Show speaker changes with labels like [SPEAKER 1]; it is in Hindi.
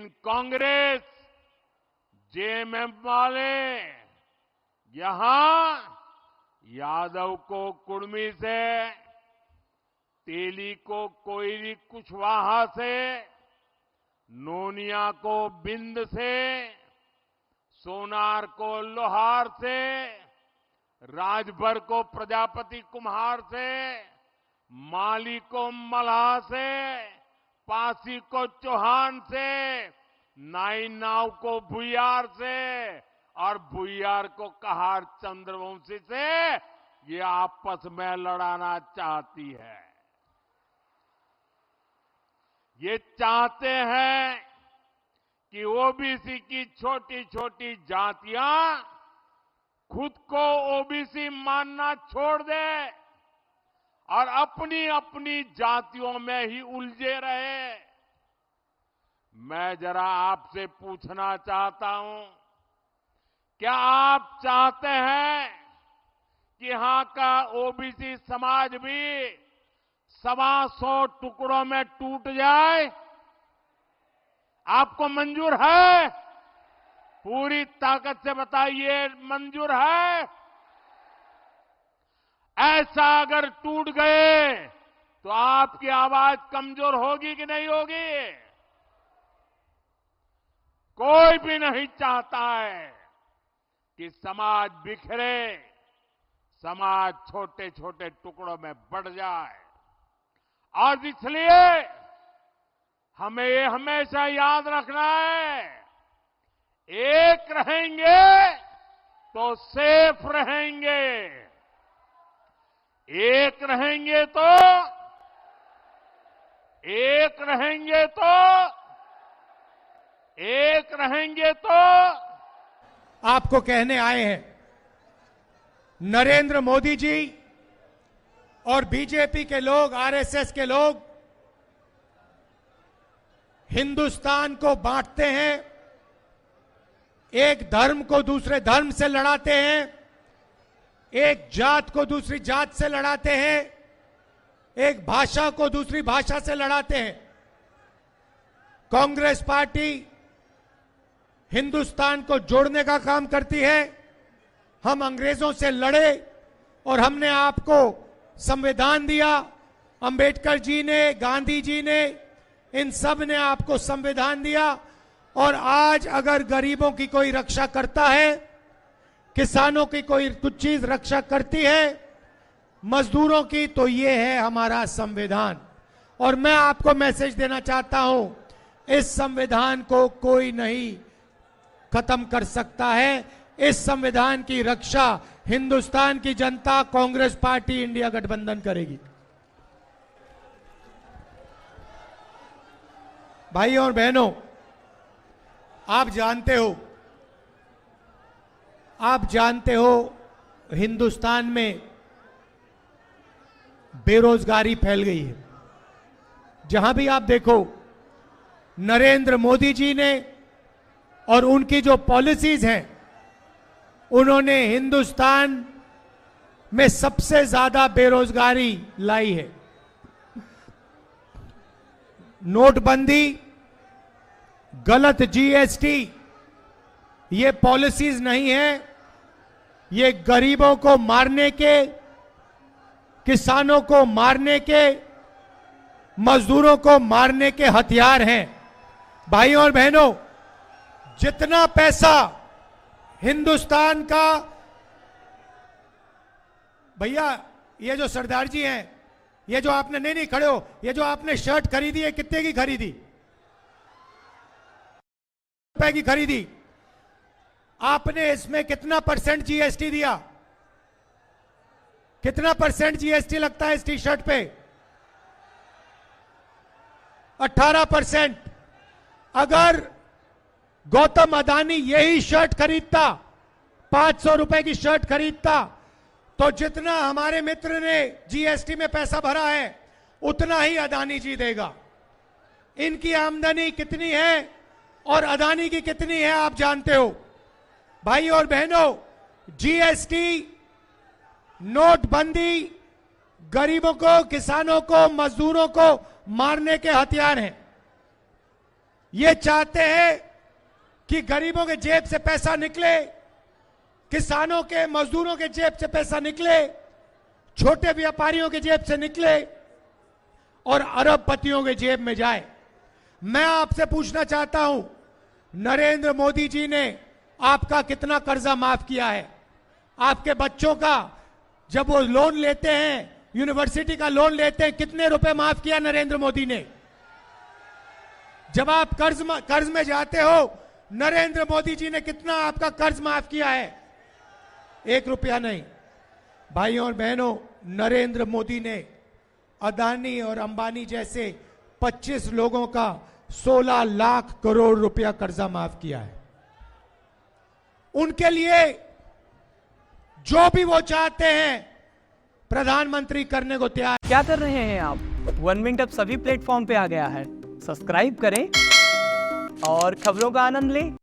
[SPEAKER 1] लेकिन कांग्रेस, जेएमएम वाले यहां यादव को कुर्मी से, तेली को कोयली कुशवाहा से, नोनिया को बिंद से, सोनार को लोहार से, राजभर को प्रजापति कुम्हार से, माली को मल्हा से, पासी को चौहान से, नाई नाव को भुयार से और भुयार को कहार चंद्रवंशी से ये आपस में लड़ाना चाहती है। ये चाहते हैं कि ओबीसी की छोटी छोटी जातियां खुद को ओबीसी मानना छोड़ दे और अपनी अपनी जातियों में ही उलझे रहे। मैं जरा आपसे पूछना चाहता हूं, क्या आप चाहते हैं कि यहां का ओबीसी समाज भी 125 टुकड़ों में टूट जाए? आपको मंजूर है? पूरी ताकत से बताइए, मंजूर है? ऐसा अगर टूट गए तो आपकी आवाज कमजोर होगी कि नहीं होगी? कोई भी नहीं चाहता है कि समाज बिखरे, समाज छोटे छोटे टुकड़ों में बढ़ जाए। और इसलिए हमें ये हमेशा याद रखना है, एक रहेंगे तो सेफ रहेंगे, एक रहेंगे तो एक रहेंगे तो एक रहेंगे तो
[SPEAKER 2] आपको कहने आए हैं, नरेंद्र मोदी जी और बीजेपी के लोग, आरएसएस के लोग हिंदुस्तान को बांटते हैं, एक धर्म को दूसरे धर्म से लड़ाते हैं, एक जात को दूसरी जात से लड़ाते हैं, एक भाषा को दूसरी भाषा से लड़ाते हैं। कांग्रेस पार्टी हिंदुस्तान को जोड़ने का काम करती है। हम अंग्रेजों से लड़े और हमने आपको संविधान दिया। अंबेडकर जी ने, गांधी जी ने, इन सब ने आपको संविधान दिया। और आज अगर गरीबों की कोई रक्षा करता है, किसानों की कोई कुछ चीज रक्षा करती है, मजदूरों की, तो ये है हमारा संविधान। और मैं आपको मैसेज देना चाहता हूं, इस संविधान को कोई नहीं खत्म कर सकता है। इस संविधान की रक्षा हिंदुस्तान की जनता, कांग्रेस पार्टी, इंडिया गठबंधन करेगी। भाइयों और बहनों, आप जानते हो हिंदुस्तान में बेरोजगारी फैल गई है। जहां भी आप देखो, नरेंद्र मोदी जी ने और उनकी जो पॉलिसीज हैं, उन्होंने हिंदुस्तान में सबसे ज्यादा बेरोजगारी लाई है। नोटबंदी, गलत जीएसटी, ये पॉलिसीज नहीं है, ये गरीबों को मारने के, किसानों को मारने के, मजदूरों को मारने के हथियार हैं। भाइयों और बहनों, जितना पैसा हिंदुस्तान का, भैया ये जो सरदार जी हैं, ये जो आपने, नहीं खड़े हो, ये जो आपने शर्ट खरीदी है, कितने की खरीदी? रुपए की खरीदी। आपने इसमें कितना % जीएसटी दिया? कितना % जीएसटी लगता है इस टी शर्ट पे? 18%। अगर गौतम अदानी यही शर्ट खरीदता, 500 रुपए की शर्ट खरीदता, तो जितना हमारे मित्र ने जीएसटी में पैसा भरा है, उतना ही अदानी जी देगा। इनकी आमदनी कितनी है और अदानी की कितनी है, आप जानते हो। भाई और बहनों, जीएसटी, नोटबंदी गरीबों को, किसानों को, मजदूरों को मारने के हथियार हैं। ये चाहते हैं कि गरीबों के जेब से पैसा निकले, किसानों के, मजदूरों के जेब से पैसा निकले, छोटे व्यापारियों के जेब से निकले और अरबपतियों के जेब में जाए। मैं आपसे पूछना चाहता हूं, नरेंद्र मोदी जी ने आपका कितना कर्जा माफ किया है? आपके बच्चों का जब वो लोन लेते हैं, यूनिवर्सिटी का लोन लेते हैं, कितने रुपए माफ किया नरेंद्र मोदी ने? जब आप कर्ज में जाते हो, नरेंद्र मोदी जी ने कितना आपका कर्ज माफ किया है? 1 रुपया नहीं। भाइयों और बहनों, नरेंद्र मोदी ने अदानी और अंबानी जैसे 25 लोगों का 16 लाख करोड़ रुपया कर्जा माफ किया है। उनके लिए जो भी वो चाहते हैं प्रधानमंत्री करने को तैयार।
[SPEAKER 3] क्या कर रहे हैं आप? 1 मिनट अब सभी प्लेटफॉर्म पे आ गया है। सब्सक्राइब करें और खबरों का आनंद लें।